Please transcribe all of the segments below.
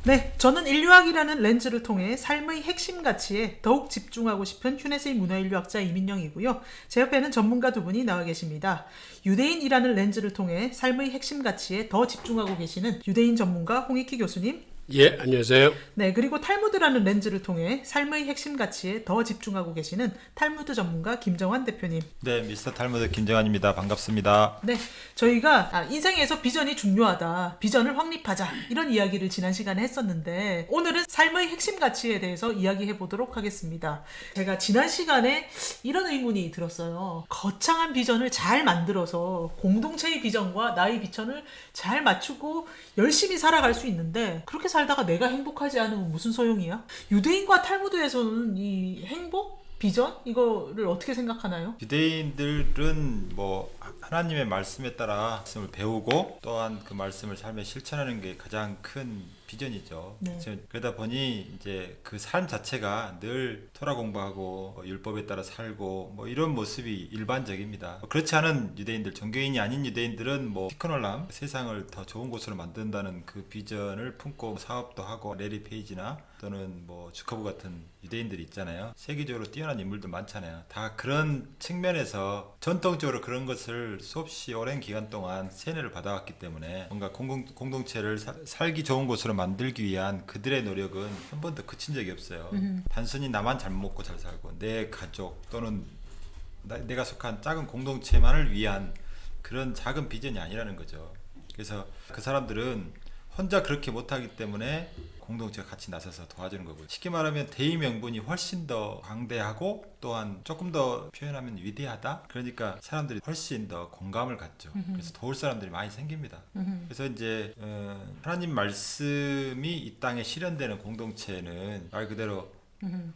네, 저는 인류학이라는 렌즈를 통해 삶의 핵심 가치에 더욱 집중하고 싶은 휴넷의 문화인류학자 이민영이고요. 제 옆에는 전문가 두 분이 나와 계십니다. 유대인이라는 렌즈를 통해 삶의 핵심 가치에 더 집중하고 계시는 유대인 전문가 홍익희 교수님. 예, 안녕하세요. 네, 그리고 탈무드라는 렌즈를 통해 삶의 핵심 가치에 더 집중하고 계시는 탈무드 전문가 김정환 대표님. 네, 미스터 탈무드 김정환입니다. 반갑습니다. 네, 저희가 인생에서 비전이 중요하다, 비전을 확립하자, 이런 이야기를 지난 시간에 했었는데 오늘은 삶의 핵심 가치에 대해서 이야기해 보도록 하겠습니다. 제가 지난 시간에 이런 의문이 들었어요. 거창한 비전을 잘 만들어서 공동체의 비전과 나의 비전을 잘 맞추고 열심히 살아갈 수 있는데 그렇게 살다가 내가 행복하지 않으면 무슨 소용이야? 유대인과 탈무드에서는 이 행복? 비전? 이거를 어떻게 생각하나요? 유대인들은 하나님의 말씀에 따라 말씀을 배우고 또한 그 말씀을 삶에 실천하는 게 가장 큰 비전이죠. 네. 그러다 보니 이제 그 삶 자체가 늘 토라 공부하고 율법에 따라 살고 이런 모습이 일반적입니다. 그렇지 않은 유대인들, 종교인이 아닌 유대인들은 티크놀람, 세상을 더 좋은 곳으로 만든다는 그 비전을 품고 사업도 하고 레리 페이지나 또는 주커브 같은 유대인들이 있잖아요. 세계적으로 뛰어난 인물들 많잖아요. 다 그런 측면에서 전통적으로 그런 것을 수없이 오랜 기간 동안 세뇌를 받아왔기 때문에 뭔가 공동체를 살기 좋은 곳으로 만들기 위한 그들의 노력은 한 번도 그친 적이 없어요. 단순히 나만 잘 먹고 잘 살고 내 가족 또는 내가 속한 작은 공동체만을 위한 그런 작은 비전이 아니라는 거죠. 그래서 그 사람들은 혼자 그렇게 못하기 때문에 공동체가 같이 나서서 도와주는 거고, 쉽게 말하면 대의 명분이 훨씬 더 광대하고 또한 조금 더 표현하면 위대하다. 그러니까 사람들이 훨씬 더 공감을 갖죠. 그래서 도울 사람들이 많이 생깁니다. 그래서 이제 하나님 말씀이 이 땅에 실현되는 공동체는 말 그대로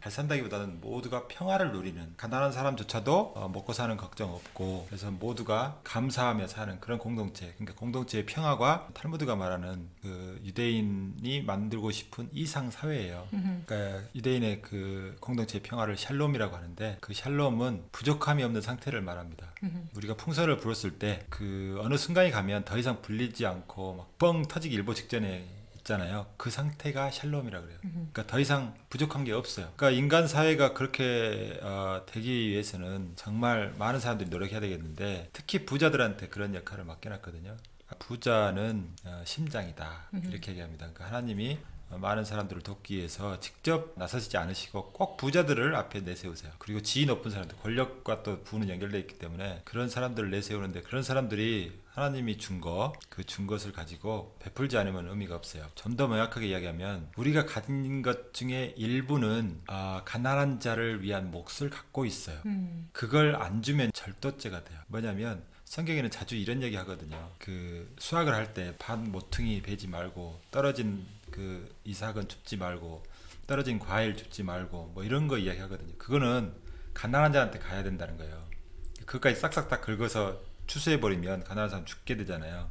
잘 산다기보다는 모두가 평화를 누리는, 가난한 사람조차도 먹고 사는 걱정 없고, 그래서 모두가 감사하며 사는 그런 공동체. 그러니까 공동체의 평화가 탈무드가 말하는 그 유대인이 만들고 싶은 이상 사회예요. 그러니까 유대인의 그 공동체의 평화를 샬롬이라고 하는데, 그 샬롬은 부족함이 없는 상태를 말합니다. 우리가 풍선을 불었을 때 그 어느 순간이 가면 더 이상 불리지 않고 막 뻥 터지기 일보 직전에 있잖아요. 그 상태가 샬롬이라고 그래요. 그러니까 더 이상 부족한 게 없어요. 그러니까 인간 사회가 그렇게 되기 위해서는 정말 많은 사람들이 노력해야 되겠는데, 특히 부자들한테 그런 역할을 맡겨놨거든요. 부자는 심장이다, 이렇게 얘기합니다. 그러니까 하나님이 많은 사람들을 돕기 위해서 직접 나서시지 않으시고 꼭 부자들을 앞에 내세우세요. 그리고 지위 높은 사람들, 권력과 또 부는 연결되어 있기 때문에 그런 사람들을 내세우는데, 그런 사람들이 하나님이 준 것을 가지고 베풀지 않으면 의미가 없어요. 좀 더 명확하게 이야기하면 우리가 가진 것 중에 일부는 가난한 자를 위한 몫을 갖고 있어요. 그걸 안 주면 절도죄가 돼요. 뭐냐면 성경에는 자주 이런 얘기 하거든요. 그 수확을 할 때 반 모퉁이 베지 말고, 떨어진 그 이삭은 줍지 말고, 떨어진 과일 줍지 말고, 이런 거 이야기하거든요. 그거는 가난한 자한테 가야 된다는 거예요. 그것까지 싹싹 다 긁어서 추수해버리면 가난한 사람 죽게 되잖아요.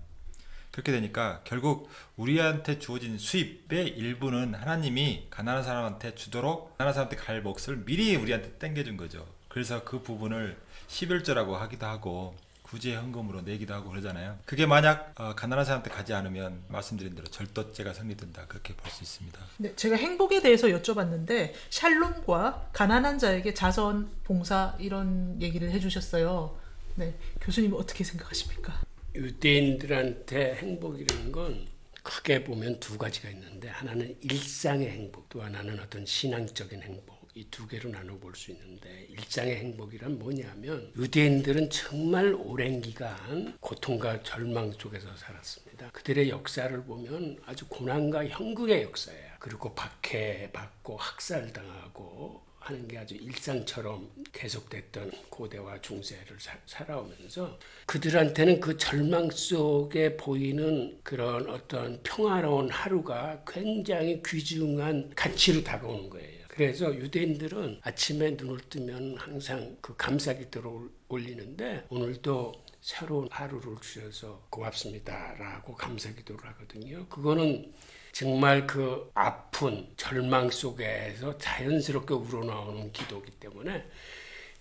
그렇게 되니까 결국 우리한테 주어진 수입의 일부는 하나님이 가난한 사람한테 주도록, 가난한 사람한테 갈 몫을 미리 우리한테 땡겨준 거죠. 그래서 그 부분을 11조라고 하기도 하고 구제 헌금으로 내기도 하고 그러잖아요. 그게 만약 가난한 사람한테 가지 않으면 말씀드린 대로 절도죄가 성립된다, 그렇게 볼 수 있습니다. 네, 제가 행복에 대해서 여쭤봤는데 샬롬과 가난한 자에게 자선, 봉사 이런 얘기를 해주셨어요. 네, 교수님 어떻게 생각하십니까? 유대인들한테 행복이라는 건 크게 보면 두 가지가 있는데, 하나는 일상의 행복, 또 하나는 어떤 신앙적인 행복. 이 두 개로 나눠볼 수 있는데, 일상의 행복이란 뭐냐면, 유대인들은 정말 오랜 기간 고통과 절망 속에서 살았습니다. 그들의 역사를 보면 아주 고난과 형국의 역사예요. 그리고 박해받고 학살당하고 하는 게 아주 일상처럼 계속됐던 고대와 중세를 살아오면서, 그들한테는 그 절망 속에 보이는 그런 어떤 평화로운 하루가 굉장히 귀중한 가치로 다가오는 거예요. 그래서 유대인들은 아침에 눈을 뜨면 항상 그 감사기도를 올리는데, 오늘도 새로운 하루를 주셔서 고맙습니다라고 감사기도를 하거든요. 그거는 정말 그 아픈 절망 속에서 자연스럽게 우러나오는 기도이기 때문에,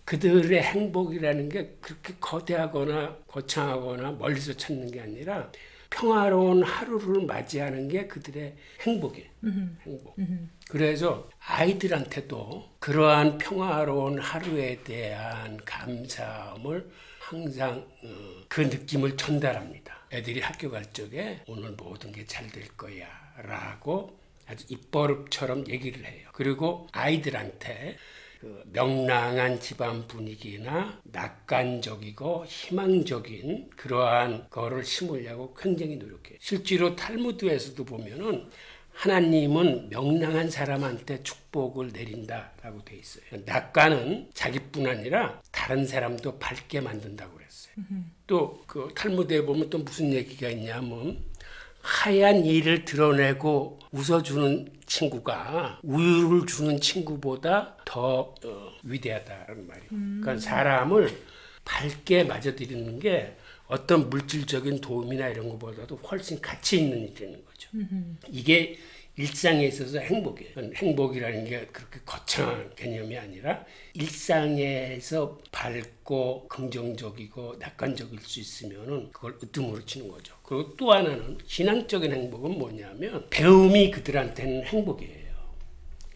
그들의 행복이라는 게 그렇게 거대하거나 거창하거나 멀리서 찾는 게 아니라 평화로운 하루를 맞이하는 게 그들의 행복이에요. 행복. 그래서 아이들한테도 그러한 평화로운 하루에 대한 감사함을 항상 그 느낌을 전달합니다. 애들이 학교 갈 적에 오늘 모든 게 잘 될 거야 라고 아주 입버릇처럼 얘기를 해요. 그리고 아이들한테 그 명랑한 집안 분위기나 낙관적이고 희망적인 그러한 거를 심으려고 굉장히 노력해요. 실제로 탈무드에서도 보면은 하나님은 명랑한 사람한테 축복을 내린다라고 돼 있어요. 낙관은 자기뿐 아니라 다른 사람도 밝게 만든다고 그랬어요. 또 그 탈무드에 보면 또 무슨 얘기가 있냐면 하얀 일을 드러내고 웃어주는 친구가 우유를 주는 친구보다 더 위대하다는 말이에요. 그러니까 사람을 밝게 맞아들이는 게 어떤 물질적인 도움이나 이런 것보다도 훨씬 가치 있는 일이라는 거죠. 이게 일상에 있어서 행복이에요. 행복이라는 게 그렇게 거창한 개념이 아니라 일상에서 밝고 긍정적이고 낙관적일 수 있으면은 그걸 으뜸으로 치는 거죠. 그리고 또 하나는 신앙적인 행복은 뭐냐면 배움이 그들한테는 행복이에요.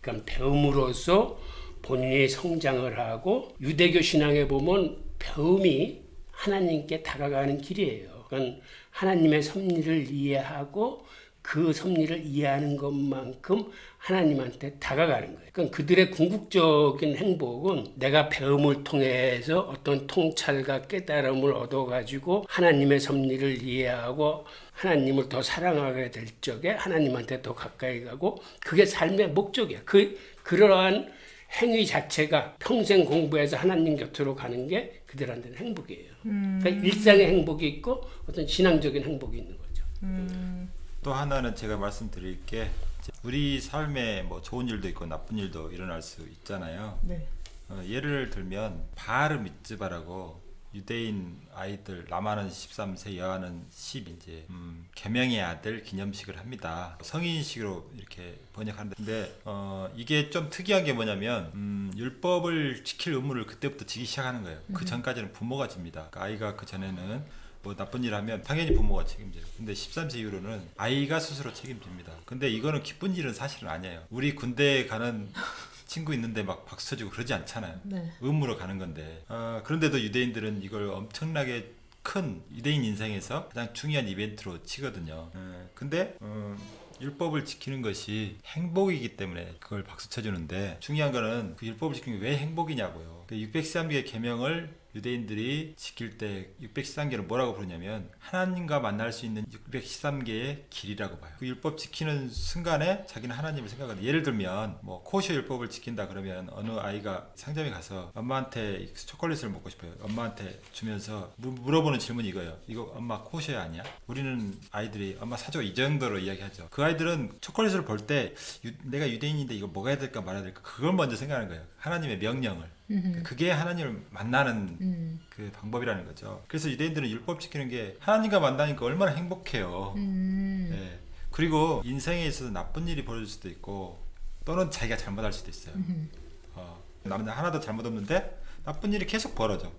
그러니까 배움으로써 본인이 성장을 하고 유대교 신앙에 보면 배움이 하나님께 다가가는 길이에요. 그러니까 하나님의 섭리를 이해하고 그 섭리를 이해하는 것만큼 하나님한테 다가가는 거예요. 그러니까 그들의 궁극적인 행복은 내가 배움을 통해서 어떤 통찰과 깨달음을 얻어가지고 하나님의 섭리를 이해하고 하나님을 더 사랑하게 될 적에 하나님한테 더 가까이 가고 그게 삶의 목적이야. 그러한 행위 자체가 평생 공부해서 하나님 곁으로 가는 게 그들한테는 행복이에요. 그러니까 일상의 행복이 있고 어떤 신앙적인 행복이 있는 거죠. 또 하나는 제가 말씀드릴 게 우리 삶에 뭐 좋은 일도 있고 나쁜 일도 일어날 수 있잖아요. 네. 예를 들면 바르 미츠바라고 유대인 아이들 남아는 13세 여아는 10 이제 계명의 아들 기념식을 합니다. 성인식으로 이렇게 번역하는데 이게 좀 특이한 게 뭐냐면 율법을 지킬 의무를 그때부터 지기 시작하는 거예요. 그 전까지는 부모가 집니다. 그러니까 아이가 그 전에는 뭐 나쁜 일 하면 당연히 부모가 책임져요. 근데 13세 이후로는 아이가 스스로 책임집니다. 근데 이거는 기쁜 일은 사실은 아니에요. 우리 군대에 가는 친구 있는데 막 박수 쳐주고 그러지 않잖아요. 네. 의무로 가는 건데 그런데도 유대인들은 이걸 엄청나게 큰 유대인 인생에서 가장 중요한 이벤트로 치거든요. 근데 율법을 지키는 것이 행복이기 때문에 그걸 박수 쳐주는데 중요한 거는 그 율법을 지키는 게 왜 행복이냐고요. 그 613개의 계명을 유대인들이 지킬 때 613개를 뭐라고 부르냐면 하나님과 만날 수 있는 613개의 길이라고 봐요. 그 율법 지키는 순간에 자기는 하나님을 생각하는. 예를 들면 뭐 코슈 율법을 지킨다 그러면 어느 아이가 상점에 가서 엄마한테 초콜릿을 먹고 싶어요. 엄마한테 주면서 물어보는 질문이 이거예요. 이거 엄마 코슈 아니야? 우리는 아이들이 엄마 사줘 이 정도로 이야기하죠. 그 아이들은 초콜릿을 볼 때 내가 유대인인데 이거 먹어야 될까 말아야 될까 그걸 먼저 생각하는 거예요. 하나님의 명령을. 그게 하나님을 만나는 그 방법이라는 거죠. 그래서 유대인들은 율법 지키는 게 하나님과 만나니까 얼마나 행복해요. 네. 그리고 인생에 있어서 나쁜 일이 벌어질 수도 있고 또는 자기가 잘못할 수도 있어요. 나는 하나도 잘못 없는데 나쁜 일이 계속 벌어져.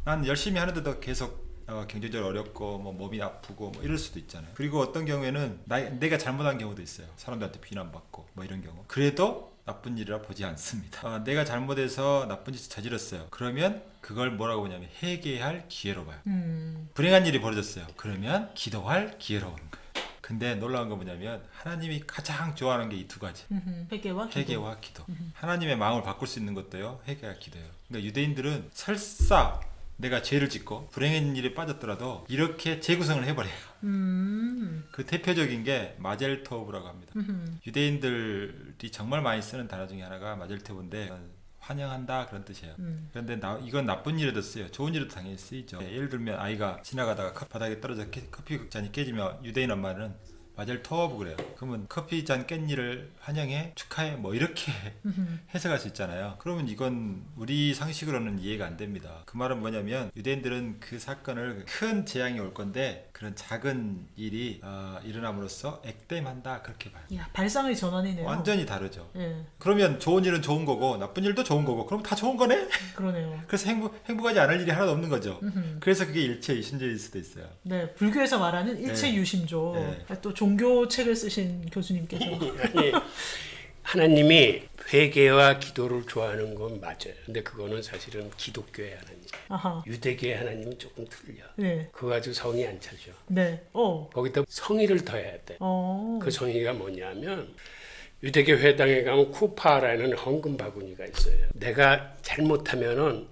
난 열심히 하는데도 계속 경제적으로 어렵고 뭐 몸이 아프고 뭐 이럴 수도 있잖아요. 그리고 어떤 경우에는 내가 잘못한 경우도 있어요. 사람들한테 비난받고 뭐 이런 경우. 그래도 나쁜 일이라 보지 않습니다. 내가 잘못해서 나쁜 짓을 저질렀어요. 그러면 그걸 뭐라고 보냐면 회개할 기회로 봐요. 불행한 일이 벌어졌어요. 그러면 기도할 기회로 보는 거예요. 근데 놀라운 건 뭐냐면 하나님이 가장 좋아하는 게 이 두 가지. 회개와 기도. 하나님의 마음을 바꿀 수 있는 것도요. 회개와 기도예요. 그러니까 유대인들은 설사 내가 죄를 짓고 불행한 일에 빠졌더라도 이렇게 재구성을 해버려요. 그 대표적인 게 마젤토브라고 합니다. 유대인들이 정말 많이 쓰는 단어 중에 하나가 마젤토브인데 환영한다 그런 뜻이에요. 그런데 이건 나쁜 일에도 쓰여요. 좋은 일에도 당연히 쓰이죠. 예를 들면 아이가 지나가다가 바닥에 떨어져 커피 잔이 깨지면 유대인 엄마는 마젤 토어브 그래요. 그러면 커피 잔 깻잎을 환영해 축하해 뭐 이렇게 해석할 수 있잖아요. 그러면 이건 우리 상식으로는 이해가 안 됩니다. 그 말은 뭐냐면 유대인들은 그 사건을 큰 재앙이 올 건데 그런 작은 일이 일어남으로써 액땜한다 그렇게 봐요. 야, 발상의 전환이네요. 완전히 다르죠. 예, 그러면 좋은 일은 좋은 거고 나쁜 일도 좋은 거고 그럼 다 좋은 거네? 그러네요. 그래서 행복하지 않을 일이 하나도 없는 거죠. 그래서 그게 일체이심제일 수도 있어요. 네, 불교에서 말하는 일체유심조. 네. 또 종교 책을 쓰신 교수님께서 아니, 하나님이 회개와 기도를 좋아하는 건 맞아요. 근데 그거는 사실은 기독교의 하나님. 아하, 유대교의 하나님은 조금 틀려. 네, 그거 가지고 성이 안 차죠. 네, 거기다 성의를 더해야 돼. 어, 그 성의가 뭐냐면 유대교 회당에 가면 쿠파라는 헌금 바구니가 있어요. 내가 잘못하면은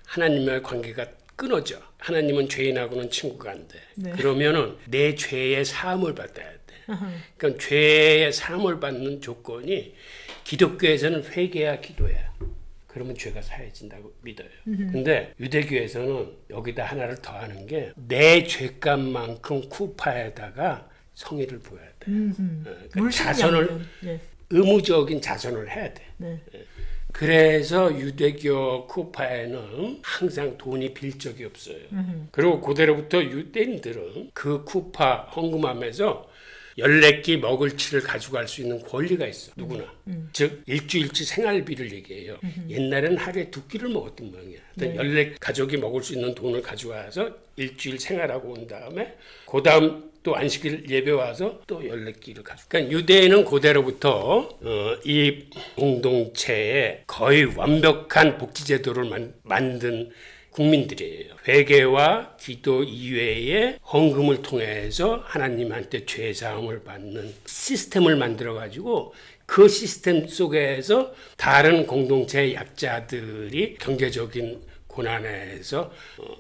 하나님과의 관계가 끊어져. 하나님은 죄인하고는 친구가 안 돼. 네. 그러면은 내 죄의 사함을 받아야 돼. 그러니까 죄의 사함을 받는 조건이 기독교에서는 회개야 기도야. 그러면 죄가 사해진다고 믿어요. 근데 유대교에서는 여기다 하나를 더 하는 게 내 죄값만큼 쿠파에다가 성의를 보여야 돼. 그러니까 자선을 네, 의무적인 자선을 해야 돼. 네, 그래서 유대교 쿠파에는 항상 돈이 빌 적이 없어요. 그리고 그대로부터 유대인들은 그 쿠파 헌금함에서 14끼 먹을 치를 가져갈 수 있는 권리가 있어. 누구나. 즉 일주일치 생활비를 얘기해요. 옛날에는 하루에 2끼를 먹었던 모양이야. 네. 14 가족이 먹을 수 있는 돈을 가져와서 일주일 생활하고 온 다음에 그 다음 또 안식일 예배 와서 또 14끼를 가져. 그러니까 유대인은 그대로부터 이 공동체에 거의 완벽한 복지제도를 만든 국민들이에요. 회개와 기도 이외에 헌금을 통해서 하나님한테 죄사함을 받는 시스템을 만들어 가지고 그 시스템 속에서 다른 공동체의 약자들이 경제적인 고난에서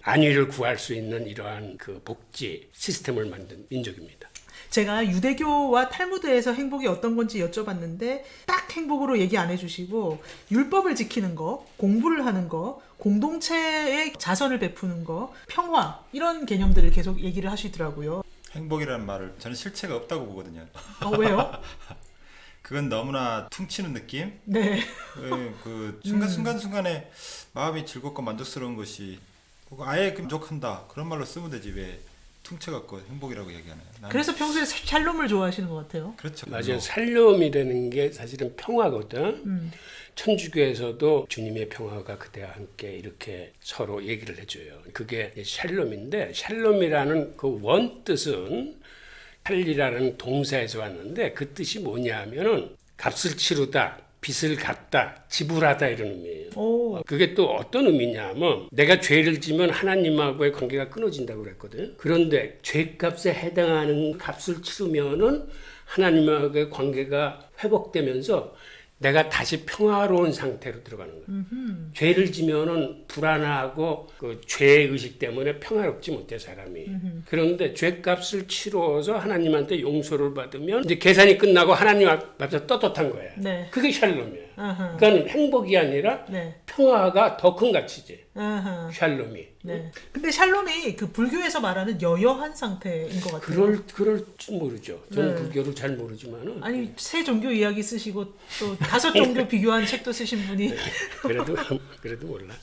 안위를 구할 수 있는 이러한 그 복지 시스템을 만든 민족입니다. 제가 유대교와 탈무드에서 행복이 어떤 건지 여쭤봤는데 딱 행복으로 얘기 안 해주시고 율법을 지키는 거, 공부를 하는 거, 공동체에 자선을 베푸는 거, 평화 이런 개념들을 계속 얘기를 하시더라고요. 행복이라는 말을 저는 실체가 없다고 보거든요. 왜요? 그건 너무나 퉁치는 느낌? 네. 그 순간순간에 마음이 즐겁고 만족스러운 것이 아예 만족한다 그런 말로 쓰면 되지 왜 퉁쳐갖고 행복이라고 얘기하나요? 그래서 평소에 샬롬을 좋아하시는 것 같아요. 그렇죠. 맞아요. 살롬이라는 게 사실은 평화거든. 천주교에서도 주님의 평화가 그대와 함께 이렇게 서로 얘기를 해줘요. 그게 샬롬인데 샬롬이라는 그 원 뜻은 살리라는 동사에서 왔는데 그 뜻이 뭐냐면은 값을 치르다, 빚을 갚다, 지불하다 이런 의미예요. 오. 그게 또 어떤 의미냐면 내가 죄를 지면 하나님하고의 관계가 끊어진다고 그랬거든요. 그런데 죄값에 해당하는 값을 치르면은 하나님하고의 관계가 회복되면서 내가 다시 평화로운 상태로 들어가는 거예요. 죄를 지면은 불안하고 그 죄의식 때문에 평화롭지 못해 사람이. 그런데 죄값을 치러서 하나님한테 용서를 받으면 이제 계산이 끝나고 하나님 앞에서 떳떳한 거야. 네. 그게 샬롬이야. 아하. 그러니까 행복이 아니라 네. 평화가 더 큰 가치지. 아하. 샬롬이. 네. 근데 샬롬이 그 불교에서 말하는 여여한 상태인 것 같아요. 그럴 줄 모르죠. 저는 네. 불교를 잘 모르지만은. 아니 세 종교 이야기 쓰시고 또 5종교 비교한 책도 쓰신 분이 그래도 몰라.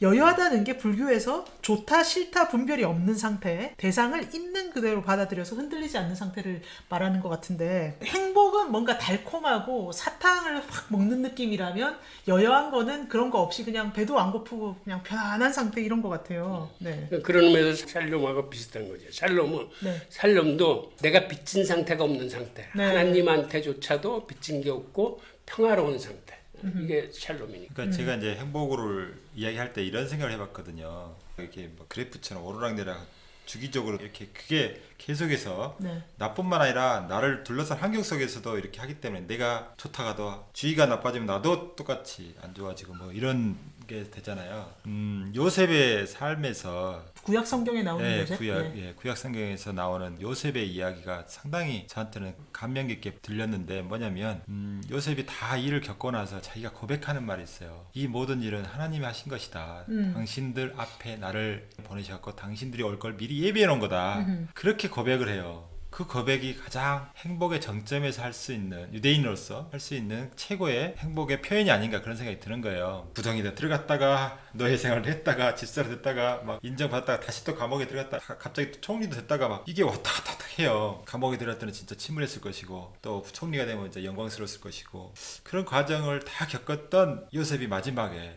여여하다는 게 불교에서 좋다 싫다 분별이 없는 상태, 대상을 있는 그대로 받아들여서 흔들리지 않는 상태를 말하는 것 같은데 행복은 뭔가 달콤하고 사탕을 확 먹는 느낌이라면 여여한 거는 그런 거 없이 그냥 배도 안 고프고 그냥 편안한 상태 이런 것 같아요. 네. 그런 의미에서 샬롬하고 비슷한 거죠. 샬롬은 네. 샬롬도 내가 빚진 상태가 없는 상태. 네. 하나님한테조차도 빚진 게 없고 평화로운 상태. 이게 샬롬이니까. 그러니까 제가 이제 행복을 이야기할 때 이런 생각을 해봤거든요. 이렇게 뭐 그래프처럼 오르락내리락 주기적으로 이렇게 그게 계속해서 네. 나뿐만 아니라 나를 둘러싼 환경 속에서도 이렇게 하기 때문에 내가 좋다가도 주위가 나빠지면 나도 똑같이 안 좋아지고 뭐 이런 게 되잖아요. 요셉의 삶에서 구약 성경에 나오는 거죠. 구약 성경에서 나오는 요셉의 이야기가 상당히 저한테는 감명 깊게 들렸는데 뭐냐면 요셉이 다 일을 겪고 나서 자기가 고백하는 말이 있어요. 이 모든 일은 하나님이 하신 것이다. 당신들 앞에 나를 보내셨고 당신들이 올 걸 미리 예비해 놓은 거다. 그렇게 고백을 해요. 그 고백이 가장 행복의 정점에서 할 수 있는, 유대인으로서 할 수 있는 최고의 행복의 표현이 아닌가 그런 생각이 드는 거예요. 구덩이에 들어갔다가 노예 생활을 했다가 집사로 됐다가 막 인정받다가 다시 또 감옥에 들어갔다가 갑자기 또 총리도 됐다가 막 이게 왔다 갔다 해요. 감옥에 들어갈 때는 진짜 침울했을 것이고 또 총리가 되면 이제 영광스러웠을 것이고, 그런 과정을 다 겪었던 요셉이 마지막에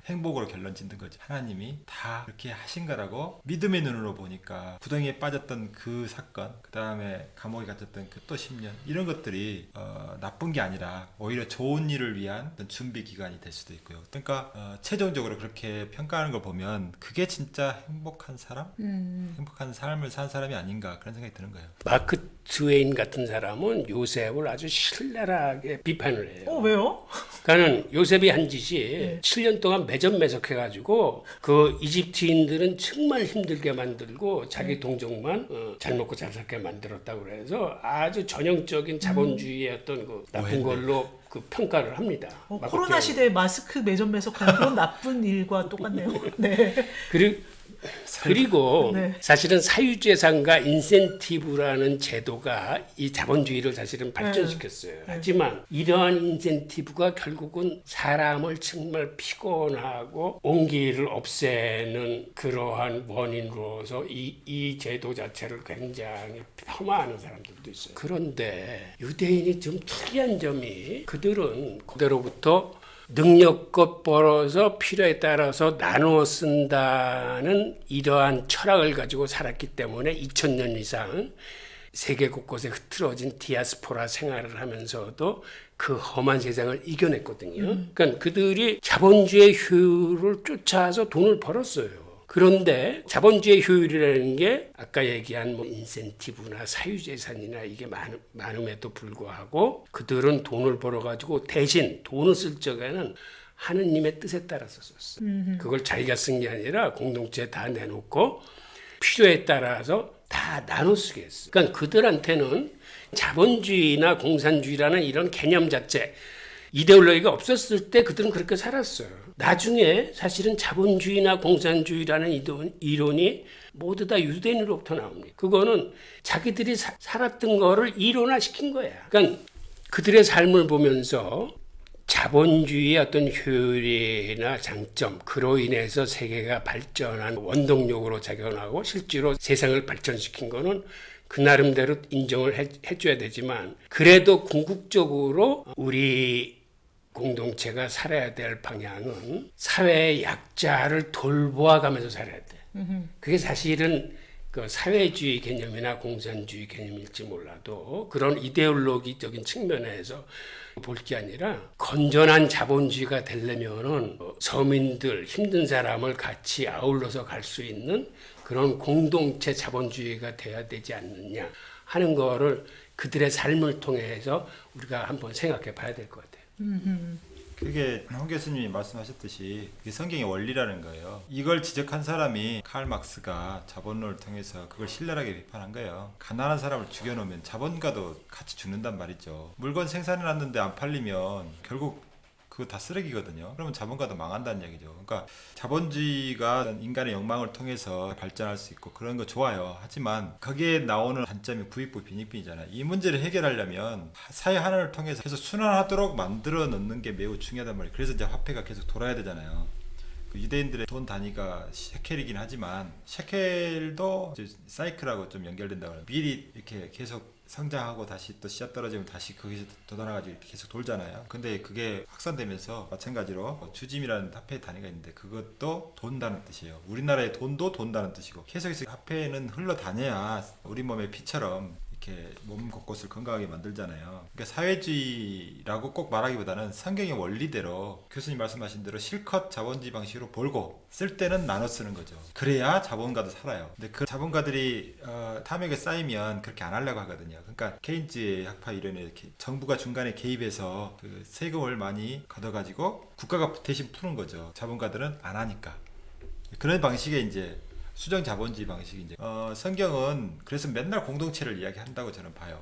행복으로 결론 짓는 거지. 하나님이 다 이렇게 하신 거라고 믿음의 눈으로 보니까 구덩이에 빠졌던 그 사건, 그 다음에 감옥에 갇혔던 그 또 10년, 이런 것들이 나쁜 게 아니라 오히려 좋은 일을 위한 어떤 준비 기간이 될 수도 있고요. 그러니까 최종적으로 그렇게 평가하는 걸 보면 그게 진짜 행복한 사람? 행복한 삶을 산 사람이 아닌가 그런 생각이 드는 거예요. 마크 트웨인 같은 사람은 요셉을 아주 신랄하게 비판을 해요. 왜요? 그러니까 요셉이 한 짓이 7년 동안 매점매석해가지고 그 이집트인들은 정말 힘들게 만들고 자기 동족만 잘 먹고 잘 살게 만들었다고 그래서 아주 전형적인 자본주의의 어떤 그 나쁜 걸로 그 평가를 합니다. 코로나 시대에 마스크 매점매석하는 그런 나쁜 일과 똑같네요. 네. 그리고 네. 사실은 사유재산과 인센티브라는 제도가 이 자본주의를 사실은 발전시켰어요. 하지만 이러한 인센티브가 결국은 사람을 정말 피곤하고 온기를 없애는 그러한 원인으로서 이 제도 자체를 굉장히 폄하하는 사람들도 있어요. 그런데 유대인이 좀 특이한 점이 그들은 그대로부터 능력껏 벌어서 필요에 따라서 나누어 쓴다는 이러한 철학을 가지고 살았기 때문에 2000년 이상 세계 곳곳에 흐트러진 디아스포라 생활을 하면서도 그 험한 세상을 이겨냈거든요. 그러니까 그들이 자본주의 효율을 쫓아서 돈을 벌었어요. 그런데 자본주의 효율이라는 게 아까 얘기한 뭐 인센티브나 사유재산이나 이게 많음에도 불구하고 그들은 돈을 벌어가지고 대신 돈을 쓸 적에는 하느님의 뜻에 따라서 썼어요. 그걸 자기가 쓴 게 아니라 공동체에 다 내놓고 필요에 따라서 다 나눠 쓰게 했어요. 그러니까 그들한테는 자본주의나 공산주의라는 이런 개념 자체, 이데올로기가 없었을 때 그들은 그렇게 살았어요. 나중에 사실은 자본주의나 공산주의라는 이론이 모두 다 유대인으로부터 나옵니다. 그거는 자기들이 살았던 거를 이론화시킨 거야. 그러니까 그들의 삶을 보면서 자본주의의 어떤 효율이나 장점, 그로 인해서 세계가 발전한 원동력으로 작용하고 실제로 세상을 발전시킨 거는 그 나름대로 인정을 해줘야 되지만, 그래도 궁극적으로 우리 공동체가 살아야 될 방향은 사회의 약자를 돌보아가면서 살아야 돼. 그게 사실은 그 사회주의 개념이나 공산주의 개념일지 몰라도 그런 이데올로기적인 측면에서 볼 게 아니라 건전한 자본주의가 되려면은 서민들, 힘든 사람을 같이 아울러서 갈 수 있는 그런 공동체 자본주의가 돼야 되지 않느냐 하는 거를 그들의 삶을 통해서 우리가 한번 생각해 봐야 될 것 같아요. 그게 홍 교수님이 말씀하셨듯이 그게 성경의 원리라는 거예요. 이걸 지적한 사람이 칼 막스가 자본론을 통해서 그걸 신랄하게 비판한 거예요. 가난한 사람을 죽여놓으면 자본가도 같이 죽는단 말이죠. 물건 생산해놨는데 안 팔리면 결국 그거 다 쓰레기거든요. 그러면 자본가도 망한다는 얘기죠. 그러니까 자본주의가 인간의 욕망을 통해서 발전할 수 있고 그런 거 좋아요. 하지만 거기에 나오는 단점이 부익부 빈익빈이잖아요. 이 문제를 해결하려면 사회 하나를 통해서 계속 순환하도록 만들어 놓는 게 매우 중요하단 말이에요. 그래서 이제 화폐가 계속 돌아야 되잖아요. 그 유대인들의 돈 단위가 셰켈이긴 하지만 셰켈도 이제 사이클하고 좀 연결된다고 해요. 미리 이렇게 계속 성장하고 다시 또 씨앗 떨어지면 다시 거기서 돋아나가지고 계속 돌잖아요. 근데 그게 확산되면서 마찬가지로 주짐이라는 화폐 단위가 있는데 그것도 돈다는 뜻이에요. 우리나라의 돈도 돈다는 뜻이고 계속해서 화폐는 흘러다녀야 우리 몸의 피처럼 이렇게 몸 곳곳을 건강하게 만들잖아요. 그러니까 사회주의라고 꼭 말하기보다는 성경의 원리대로 교수님 말씀하신 대로 실컷 자본주의 방식으로 벌고 쓸 때는 나눠 쓰는 거죠. 그래야 자본가도 살아요. 근데 그 자본가들이 탐욕에 쌓이면 그렇게 안 하려고 하거든요. 그러니까 케인즈의 학파 이론에 이렇게 정부가 중간에 개입해서 그 세금을 많이 걷어가지고 국가가 대신 푸는 거죠. 자본가들은 안 하니까. 그런 방식의 이제 수정 자본주의 방식이 이제 성경은 그래서 맨날 공동체를 이야기한다고 저는 봐요.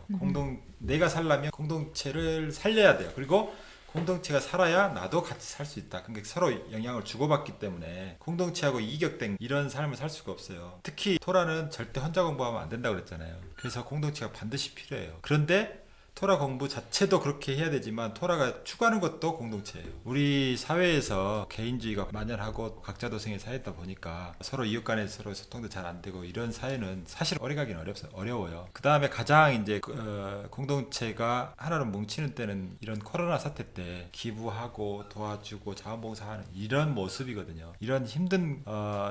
내가 살려면 공동체를 살려야 돼요. 그리고 공동체가 살아야 나도 같이 살 수 있다. 그러니까 서로 영향을 주고받기 때문에 공동체하고 이격된 이런 삶을 살 수가 없어요. 특히 토라는 절대 혼자 공부하면 안 된다고 그랬잖아요. 그래서 공동체가 반드시 필요해요. 그런데 토라 공부 자체도 그렇게 해야 되지만 토라가 추구하는 것도 공동체예요. 우리 사회에서 개인주의가 만연하고 각자 도생의 사회다 보니까 서로 이웃 간에 서로 소통도 잘 안 되고 이런 사회는 사실 오래가기는 어려워요. 그 다음에 가장 이제 공동체가 하나로 뭉치는 때는 이런 코로나 사태 때 기부하고 도와주고 자원봉사하는 이런 모습이거든요. 이런 힘든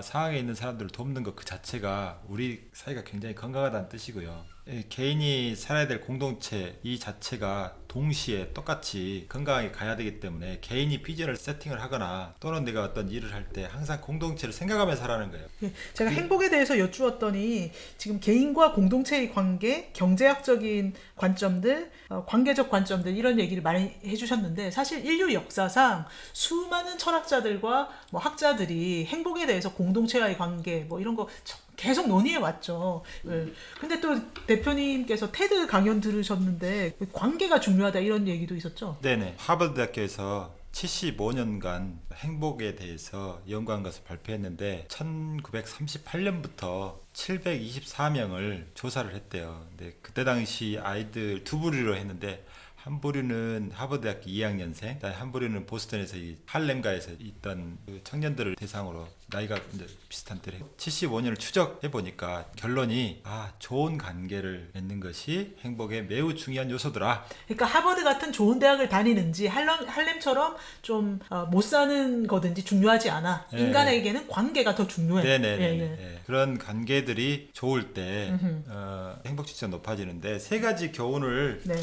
상황에 있는 사람들을 돕는 것 그 자체가 우리 사회가 굉장히 건강하다는 뜻이고요. 개인이 살아야 될 공동체 이 자체가 동시에 똑같이 건강하게 가야 되기 때문에 개인이 비전을 세팅을 하거나 또는 내가 어떤 일을 할 때 항상 공동체를 생각하면서 하라는 거예요. 예, 제가 행복에 대해서 여쭈었더니 지금 개인과 공동체의 관계, 경제학적인 관점들, 관계적 관점들 이런 얘기를 많이 해주셨는데 사실 인류 역사상 수많은 철학자들과 뭐 학자들이 행복에 대해서 공동체와의 관계 뭐 이런 거 계속 논의해 왔죠. 예. 근데 또 대표님께서 테드 강연 들으셨는데 관계가 중요하다 이런 얘기도 있었죠. 네네. 하버드 대학교에서 75년간 행복에 대해서 연구한 것을 발표했는데 1938년부터 724명을 조사를 했대요. 근데 그때 당시 아이들 두 부류로 했는데 한 부류는 하버드대학교 2학년생, 한 부류는 보스턴에서 이 할렘가에서 있던 그 청년들을 대상으로 나이가 이제 비슷한 때를 75년을 추적해 보니까 결론이 좋은 관계를 맺는 것이 행복에 매우 중요한 요소더라. 그러니까 하버드 같은 좋은 대학을 다니는지 할렘처럼 좀 못 사는 거든지 중요하지 않아. 네. 인간에게는 관계가 더 중요해. 네네네. 네. 네. 그런 관계들이 좋을 때 행복 지수가 높아지는데 세 가지 교훈을 네.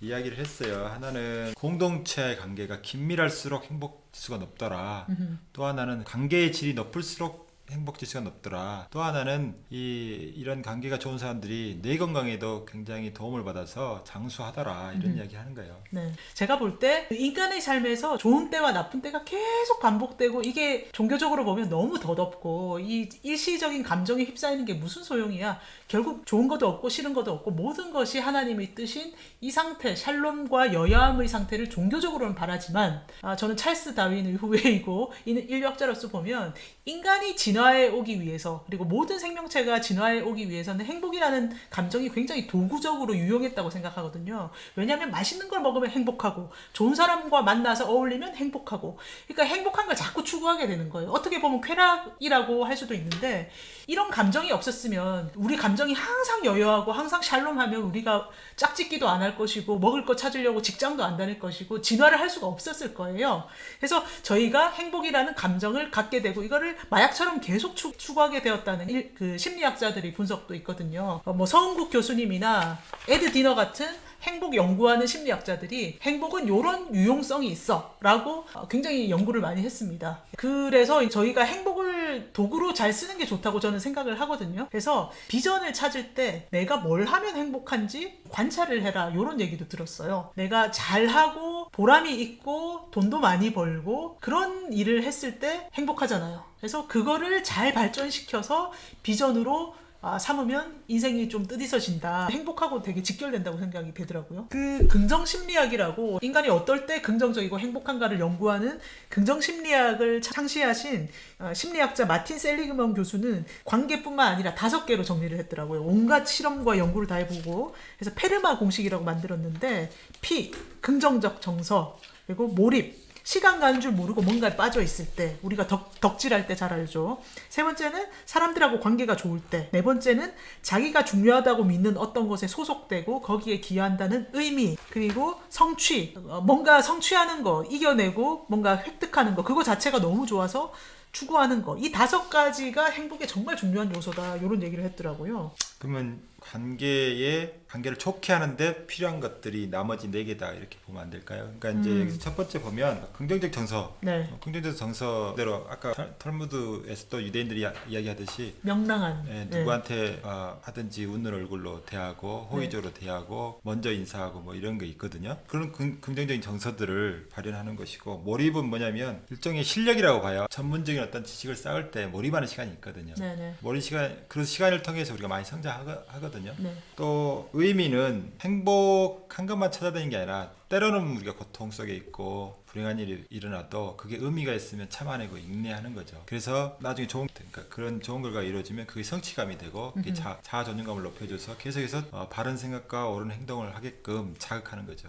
이야기를 했어요. 하나는 공동체 관계가 긴밀할수록 행복 지수가 높더라. 또 하나는 관계의 질이 높을수록 행복 지수가 높더라. 또 하나는 이런 관계가 좋은 사람들이 뇌 건강에도 굉장히 도움을 받아서 장수하더라. 이런 이야기 하는 거예요. 네. 제가 볼 때 인간의 삶에서 좋은 때와 나쁜 때가 계속 반복되고 이게 종교적으로 보면 너무 더덥고 이 일시적인 감정에 휩싸이는 게 무슨 소용이야. 결국 좋은 것도 없고 싫은 것도 없고 모든 것이 하나님의 뜻인 이 상태, 샬롬과 여야함의 상태를 종교적으로는 바라지만 저는 찰스 다윈의 후예이고 인류학자로서 보면 인간이 진화해 오기 위해서 그리고 모든 생명체가 진화해 오기 위해서는 행복이라는 감정이 굉장히 도구적으로 유용했다고 생각하거든요. 왜냐하면 맛있는 걸 먹으면 행복하고 좋은 사람과 만나서 어울리면 행복하고 그러니까 행복한 걸 자꾸 추구하게 되는 거예요. 어떻게 보면 쾌락이라고 할 수도 있는데 이런 감정이 없었으면 우리 감정이 항상 여여하고 항상 샬롬하면 우리가 짝짓기도 안 할 것이고 먹을 거 찾으려고 직장도 안 다닐 것이고 진화를 할 수가 없었을 거예요. 그래서 저희가 행복이라는 감정을 갖게 되고 이거를 마약처럼 계속 추구하게 되었다는 그 심리학자들의 분석도 있거든요. 뭐 서은국 교수님이나 에드 디너 같은 행복 연구하는 심리학자들이 행복은 이런 유용성이 있어 라고 굉장히 연구를 많이 했습니다. 그래서 저희가 행복을 도구로 잘 쓰는 게 좋다고 저는 생각을 하거든요. 그래서 비전을 찾을 때 내가 뭘 하면 행복한지 관찰을 해라 이런 얘기도 들었어요. 내가 잘하고 보람이 있고 돈도 많이 벌고 그런 일을 했을 때 행복하잖아요. 그래서 그거를 잘 발전시켜서 비전으로 삼으면 인생이 좀 뜻있어진다. 행복하고 되게 직결된다고 생각이 되더라고요. 그 긍정심리학이라고 인간이 어떨 때 긍정적이고 행복한가를 연구하는 긍정심리학을 창시하신 심리학자 마틴 셀리그먼 교수는 관계뿐만 아니라 5개로 정리를 했더라고요. 온갖 실험과 연구를 다 해보고 그래서 페르마 공식이라고 만들었는데 P, 긍정적 정서, 그리고 몰입, 시간 가는 줄 모르고 뭔가에 빠져 있을 때 우리가 덕질할 때 잘 알죠. 세 번째는 사람들하고 관계가 좋을 때. 네 번째는 자기가 중요하다고 믿는 어떤 것에 소속되고 거기에 기여한다는 의미. 그리고 성취, 뭔가 성취하는 거, 이겨내고 뭔가 획득하는 거, 그거 자체가 너무 좋아서 추구하는 거. 이 5가지가 행복에 정말 중요한 요소다. 이런 얘기를 했더라고요. 그러면 관계를 좋게 하는데 필요한 것들이 나머지 4개다 이렇게 보면 안 될까요? 그러니까 이제 여기서 첫 번째 보면 긍정적 정서. 네. 긍정적 정서대로 아까 탈무드에서 또 유대인들이 이야기하듯이 명랑한. 누구한테 하든지 웃는 얼굴로 대하고 호의적으로 대하고 먼저 인사하고 뭐 이런 거 있거든요. 그런 긍정적인 정서들을 발현하는 것이고 몰입은 뭐냐면 일종의 실력이라고 봐요. 전문적인 어떤 지식을 쌓을 때 몰입하는 시간이 있거든요. 네네. 몰입 시간, 그 시간을 통해서 우리가 많이 성장하거든요. 네. 또 의미는 행복한 것만 찾아다니는 게 아니라 때로는 우리가 고통 속에 있고 불행한 일이 일어나도 그게 의미가 있으면 참아내고 인내하는 거죠. 그래서 나중에 그러니까 그런 좋은 결과가 이루어지면 그게 성취감이 되고 그게 자아 존중감을 높여줘서 계속해서 바른 생각과 옳은 행동을 하게끔 자극하는 거죠.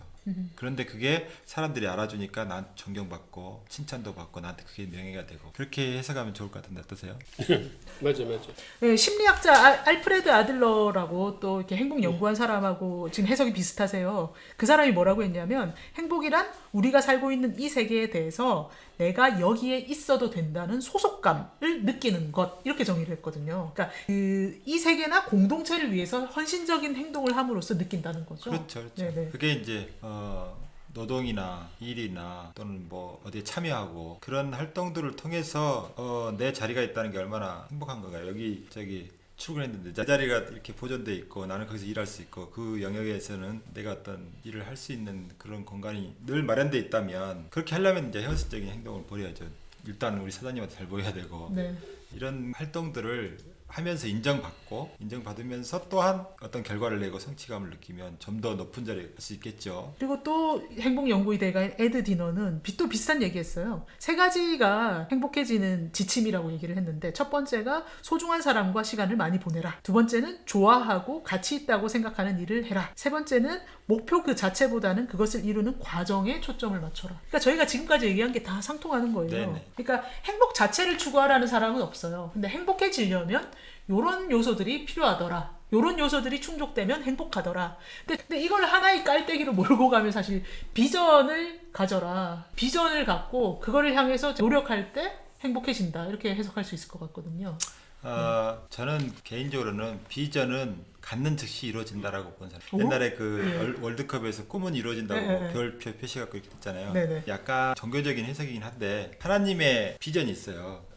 그런데 그게 사람들이 알아주니까 난 존경받고 칭찬도 받고 나한테 그게 명예가 되고 그렇게 해석하면 좋을 것 같은데 어떠세요? 맞아. 네, 심리학자 알프레드 아들러라고 또 이렇게 행복 연구한 사람하고 지금 해석이 비슷하세요. 그 사람이 뭐라고 했냐면 행복이란 우리가 살고 있는 이 세계에 대해서 내가 여기에 있어도 된다는 소속감을 느끼는 것 이렇게 정의를 했거든요. 그러니까 이 세계나 공동체를 위해서 헌신적인 행동을 함으로써 느낀다는 거죠. 그렇죠. 네네. 그게 이제 노동이나 일이나 또는 뭐 어디에 참여하고 그런 활동들을 통해서 내 자리가 있다는 게 얼마나 행복한 건가요? 여기 저기 출근했는데 내 자리가 이렇게 보존돼 있고 나는 거기서 일할 수 있고 그 영역에서는 내가 어떤 일을 할 수 있는 그런 공간이 늘 마련돼 있다면 그렇게 하려면 이제 현실적인 행동을 벌여야죠. 일단 우리 사장님한테 잘 보여야 되고 네. 이런 활동들을 하면서 인정받으면서 또한 어떤 결과를 내고 성취감을 느끼면 좀 더 높은 자리에 갈 수 있겠죠. 그리고 또 행복연구의 대가인 에드 디너는 또 비슷한 얘기했어요. 3가지가 행복해지는 지침이라고 얘기를 했는데 첫 번째가 소중한 사람과 시간을 많이 보내라. 두 번째는 좋아하고 가치 있다고 생각하는 일을 해라. 세 번째는 목표 그 자체보다는 그것을 이루는 과정에 초점을 맞춰라. 그러니까 저희가 지금까지 얘기한 게 다 상통하는 거예요. 네네. 그러니까 행복 자체를 추구하라는 사람은 없어요. 근데 행복해지려면 요런 요소들이 필요하더라. 요런 요소들이 충족되면 행복하더라. 근데 이걸 하나의 깔때기로 몰고 가면 사실 비전을 가져라. 비전을 갖고 그거를 향해서 노력할 때 행복해진다. 이렇게 해석할 수 있을 것 같거든요. 저는 개인적으로는 비전은 갖는 즉시 이루어진다라고 보는 사람. 오? 옛날에 그 월드컵에서 꿈은 이루어진다고 네. 별표 표시가 그렇게 됐잖아요. 네네. 약간 종교적인 해석이긴 한데 하나님의 비전이 있어요.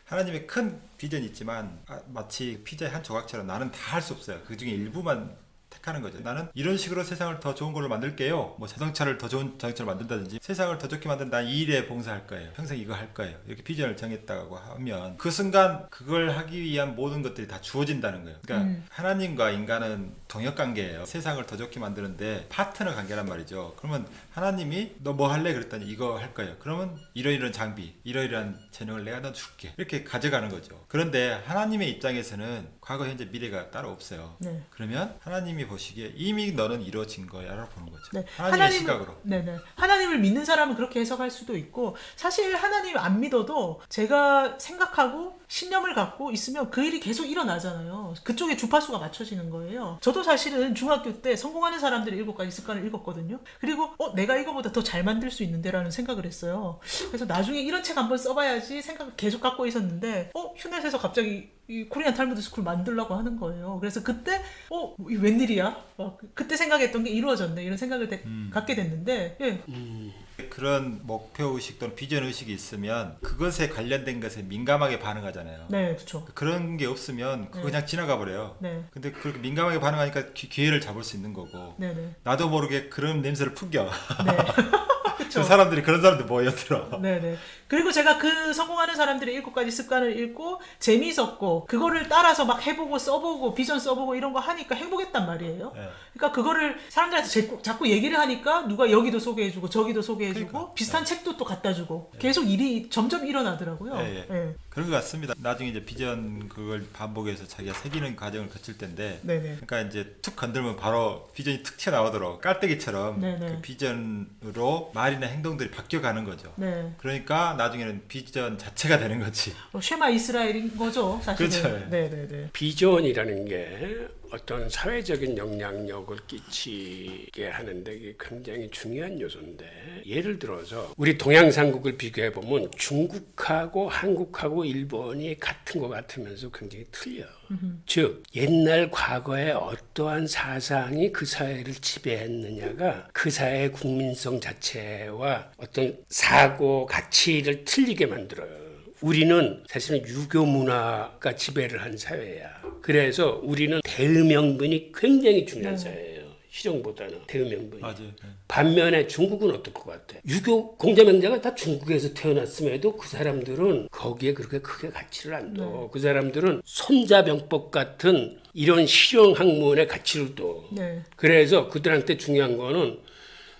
하나님의 큰 비전이 있지만 마치 피자의 한 조각처럼 나는 다 할 수 없어요. 그 중에 일부만 택하는 거죠. 나는 이런 식으로 세상을 더 좋은 걸로 만들게요. 뭐 자동차를 더 좋은 자동차로 만든다든지 세상을 더 좋게 만든다. 이 일에 봉사할 거예요. 평생 이거 할 거예요. 이렇게 비전을 정했다고 하면 그 순간 그걸 하기 위한 모든 것들이 다 주어진다는 거예요. 그러니까 하나님과 인간은 동역관계예요. 세상을 더 좋게 만드는데 파트너 관계란 말이죠. 그러면 하나님이 너 뭐 할래? 그랬더니 이거 할 거예요. 그러면 이러이러한 장비, 이러이러한 재능을 내가 너 줄게. 이렇게 가져가는 거죠. 그런데 하나님의 입장에서는 과거, 현재, 미래가 따로 없어요. 네. 그러면 하나님이 보시기에 이미 너는 이루어진 거야 라고 보는 거죠. 네. 하나님의 시각으로. 네네. 하나님을 믿는 사람은 그렇게 해석할 수도 있고 사실 하나님 안 믿어도 제가 생각하고 신념을 갖고 있으면 그 일이 계속 일어나잖아요. 그쪽에 주파수가 맞춰지는 거예요. 저도 사실은 중학교 때 성공하는 사람들의 7가지 습관을 읽었거든요. 그리고 내가 이거보다 더 잘 만들 수 있는데 라는 생각을 했어요. 그래서 나중에 이런 책 한번 써봐야지 생각을 계속 갖고 있었는데 휴넷에서 갑자기 이 코리안 탈무드 스쿨 만들려고 하는 거예요. 그래서 그때 이 웬일이야? 그때 생각했던 게 이루어졌네 이런 생각을 갖게 됐는데 예. 그런 목표의식 또는 비전의식이 있으면 그것에 관련된 것에 민감하게 반응하잖아요. 네, 그렇죠. 그런 게 없으면 그거 그냥 지나가 버려요. 네. 근데 그렇게 민감하게 반응하니까 기회를 잡을 수 있는 거고 네네. 나도 모르게 그런 냄새를 풍겨. 네. 그 사람들이 그런 사람들 모여들어. 네네. 그리고 제가 그 성공하는 사람들의 7가지 습관을 읽고 재미있었고 그거를 따라서 막 해보고 써보고 비전 써보고 이런 거 하니까 행복했단 말이에요. 네. 그러니까 그거를 사람들한테 자꾸 얘기를 하니까 누가 여기도 소개해주고 저기도 소개해주고 그러니까. 비슷한 책도 또 갖다주고 계속 일이 점점 일어나더라고요. 예. 네. 그런 것 같습니다. 나중에 이제 비전 그걸 반복해서 자기가 새기는 과정을 거칠 텐데 네네. 그러니까 이제 툭 건들면 바로 비전이 툭 튀어나오도록 깔때기처럼 네네. 그 비전으로 말이나 행동들이 바뀌어가는 거죠. 네. 그러니까 나중에는 비전 자체가 되는 거지. 쉐마 이스라엘인 거죠, 사실은. 그렇죠. 네네네. 비전이라는 게 어떤 사회적인 영향력을 끼치게 하는데 이게 굉장히 중요한 요소인데 예를 들어서 우리 동양삼국을 비교해 보면 중국하고 한국하고 일본이 같은 것 같으면서 굉장히 틀려. 즉 옛날 과거에 어떠한 사상이 그 사회를 지배했느냐가 그 사회의 국민성 자체와 어떤 사고 가치를 틀리게 만들어요. 우리는 사실은 유교 문화가 지배를 한 사회야. 그래서 우리는 대의명분이 굉장히 중요한 사회예요. 실용보다는 대의명분이. 맞아요. 네. 반면에 중국은 어떨 것 같아? 유교 공자명자가 다 중국에서 태어났음에도 그 사람들은 거기에 그렇게 크게 가치를 안 둬. 그 사람들은 손자병법 같은 이런 실용 학문에 가치를 둬. 네. 그래서 그들한테 중요한 거는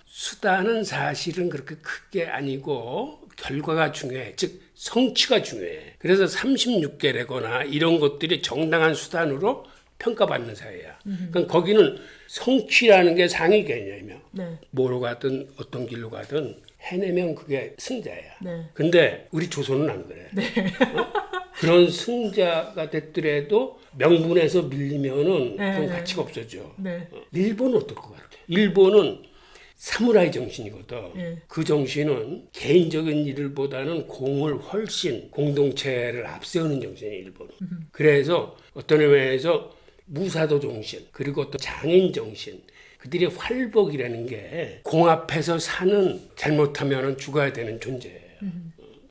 수단은 사실은 그렇게 크게 아니고 결과가 중요해. 즉 성취가 중요해. 그래서 36개래거나 이런 것들이 정당한 수단으로 평가받는 사회야. 그러니까 거기는 성취라는 게 상위 개념이야. 네. 뭐로 가든 어떤 길로 가든 해내면 그게 승자야. 네. 근데 우리 조선은 안 그래. 어? 그런 승자가 됐더라도 명분에서 밀리면은 네. 그건 가치가 없어져. 네. 일본은 어떨 것 같아? 일본은 사무라이 정신이거든. 네. 그 정신은 개인적인 일보다는 공을 훨씬 공동체를 앞세우는 정신이에요, 일본은. 그래서 어떤 의미에서 무사도 정신, 그리고 또 장인 정신, 그들의 활복이라는 게 공 앞에서 사는 잘못하면 죽어야 되는 존재예요.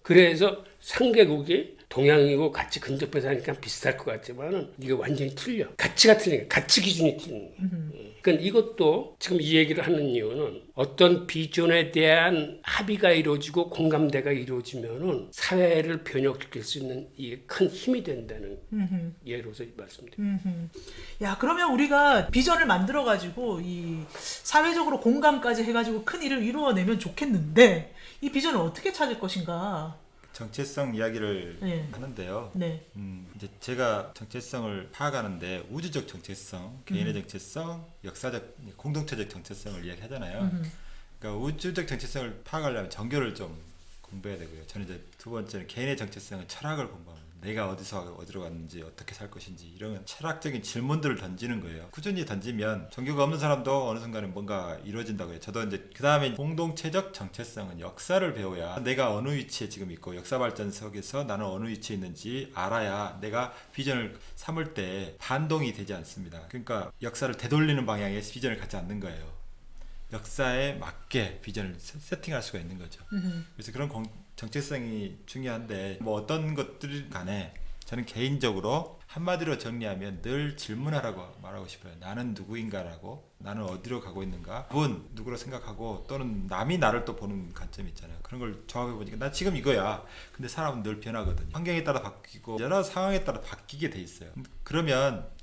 그래서 상계국이 동양이고 같이 근접해 사니까 비슷할 것 같지만은 이게 완전히 틀려. 가치가 틀리니까 가치 기준이 틀린 거야. 그러니까 이것도 지금 이 얘기를 하는 이유는 어떤 비전에 대한 합의가 이루어지고 공감대가 이루어지면은 사회를 변혁시킬 수 있는 이게 큰 힘이 된다는 예로서 말씀드립니다. 야, 그러면 우리가 비전을 만들어 가지고 이 사회적으로 공감까지 해 가지고 큰 일을 이루어내면 좋겠는데 이 비전을 어떻게 찾을 것인가? 정체성 이야기를 네. 하는데요. 네. 이제 제가 정체성을 파악하는데 우주적 정체성, 개인의 정체성, 역사적, 공동체적 정체성을 이야기하잖아요. 그러니까 우주적 정체성을 파악하려면 정교를 좀 공부해야 되고요. 저는 이제 두 번째는 개인의 정체성은 철학을 공부합니다. 내가 어디서 어디로 갔는지 어떻게 살 것인지 이런 철학적인 질문들을 던지는 거예요. 꾸준히 던지면 종교가 없는 사람도 어느 순간에 뭔가 이루어진다고 해요. 저도 이제 그 다음에 공동체적 정체성은 역사를 배워야 내가 어느 위치에 지금 있고 역사 발전 속에서 나는 어느 위치에 있는지 알아야 내가 비전을 삼을 때 반동이 되지 않습니다. 그러니까 역사를 되돌리는 방향의 비전을 갖지 않는 거예요. 역사에 맞게 비전을 세팅할 수가 있는 거죠. 그래서 그런 정체성이 중요한데 뭐 어떤 것들 간에 저는 개인적으로 한마디로 정리하면 늘 질문하라고 말하고 싶어요. 나는 누구인가라고, 나는 어디로 가고 있는가, 그분 누구로 생각하고 또는 남이 나를 또 보는 관점이 있잖아요. 그런 걸 조합해 보니까 나 지금 이거야. 근데 사람은 늘 변하거든요. 환경에 따라 바뀌고 여러 상황에 따라 바뀌게 돼 있어요. 그러면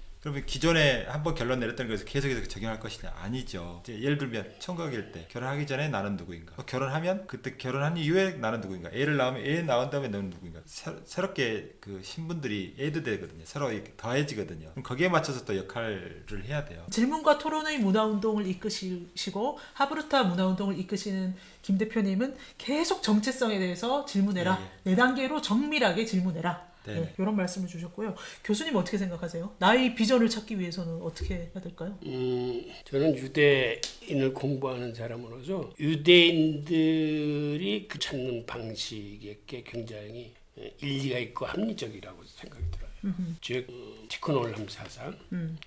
기존에 한번 결론 내렸던 것에서 계속해서 적용할 것이냐? 아니죠. 이제 예를 들면 총각일 때 결혼하기 전에 나는 누구인가? 결혼하면 그때 결혼한 이후에 나는 누구인가? 애를 낳으면 애 낳은 다음에 너는 누구인가? 새롭게 그 신분들이 애드 되거든요. 서로 더해지거든요. 그럼 거기에 맞춰서 또 역할을 해야 돼요. 질문과 토론의 문화운동을 이끄시고 하브르타 문화운동을 이끄시는 김 대표님은 계속 정체성에 대해서 질문해라. 네 단계로 정밀하게 질문해라. 네, 이런 말씀을 주셨고요. 교수님 어떻게 생각하세요? 나의 비전을 찾기 위해서는 어떻게 해야 될까요? 저는 유대인을 공부하는 사람으로서 유대인들이 그 찾는 방식에 굉장히 일리가 있고 합리적이라고 생각이 들어요. 즉 티크놀람 사상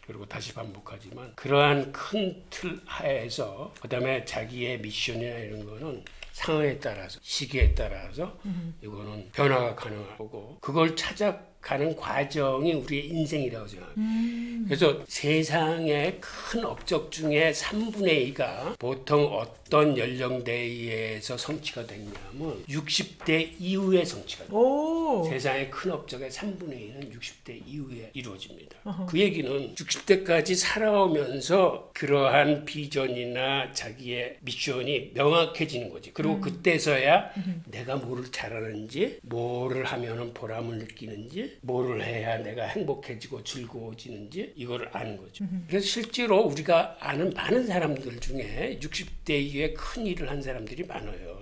그리고 다시 반복하지만 그러한 큰 틀 하에서 그다음에 자기의 미션이나 이런 거는 상황에 따라서 시기에 따라서 이거는 변화가 가능하고 그걸 찾아가는 과정이 우리의 인생이라고 생각합니다. 그래서 세상의 큰 업적 중에 3분의 2가 보통 어떤 연령대에서 성취가 됐냐면 60대 이후에 성취가 됩니다. 오. 세상의 큰 업적의 3분의 2는 60대 이후에 이루어집니다. 그 얘기는 60대까지 살아오면서 그러한 비전이나 자기의 미션이 명확해지는 거지. 그리고 그때서야 내가 뭐를 잘하는지, 뭐를 하면 보람을 느끼는지, 뭐를 해야 내가 행복해지고 즐거워지는지 이거를 아는 거죠. 그래서 실제로 우리가 아는 많은 사람들 중에 60대 이후에 큰 일을 한 사람들이 많아요.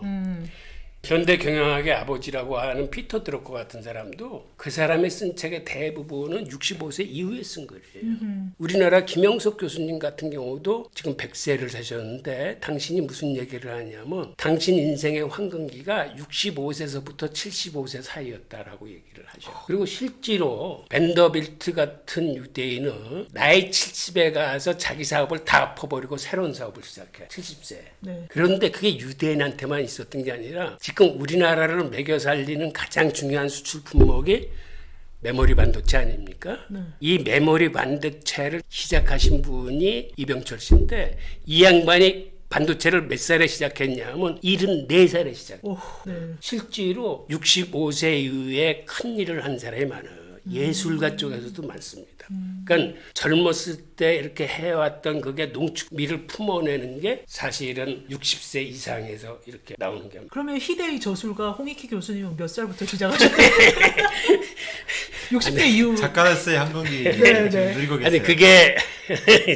현대 경영학의 아버지라고 하는 피터 드러커 같은 사람도 그 사람의 쓴 책의 대부분은 65세 이후에 쓴 거예요. 우리나라 김영석 교수님 같은 경우도 지금 100세를 사셨는데 당신이 무슨 얘기를 하냐면 당신 인생의 황금기가 65세서부터 75세 사이였다라고 얘기를 하죠. 그리고 실제로 벤더빌트 같은 유대인은 나이 70에 가서 자기 사업을 다 엎어버리고 새로운 사업을 시작해. 70세. 네. 그런데 그게 유대인한테만 있었던 게 아니라 지금 우리나라를 매겨 살리는 가장 중요한 수출 품목이 메모리 반도체 아닙니까? 이 메모리 반도체를 시작하신 분이 이병철 씨인데 이 양반이 반도체를 몇 살에 시작했냐면 74살에 시작. 오, 네. 실제로 65세 이후에 큰 일을 한 사람이 많아요. 예술가 쪽에서도 많습니다. 그러니까 젊었을 때 이렇게 해왔던 그게 농축미를 품어내는 게 사실은 60세 이상에서 이렇게 나오는 게. 그러면 희대의 저술가 홍익희 교수님은 몇 살부터 시작하셨나요? 60대 이후. 작가로서의 한국이 네, 지금 네. 누리고 계세요. 아니 그게